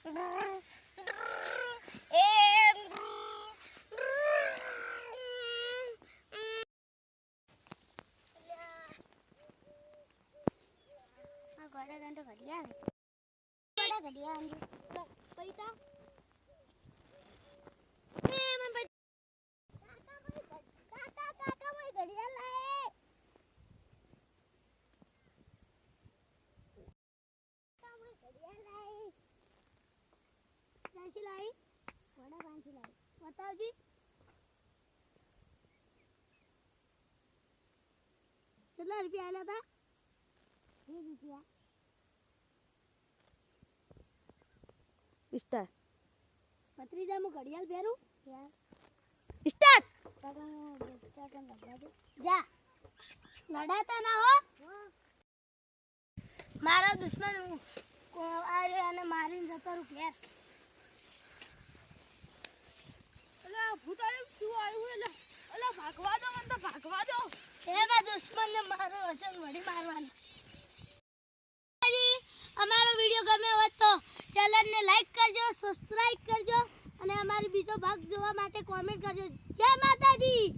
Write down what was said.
बताओ चलो रुपया आया था 20 रुपया स्टार्ट भतीजा मु घड़ियाल फेरू स्टार्ट जा लड़ाता ना हो मारा दुश्मन को आयो અને મારીને જતો રૂ ઘેર અલા ભૂત આવ્યું શું આવ્યું એટલે અલા ભાગવા દો મને તો ભાગવા દો એમાં દુશ્મનને મારો વચન વળી મારવાનું અમારો વિડિયો ગમ્યો હોય તો ચેનલને લાઈક કરજો સબસ્ક્રાઇબ કરજો અને અમારી બીજો ભાગ જોવા માટે કોમેન્ટ કરજો જય માતાજી।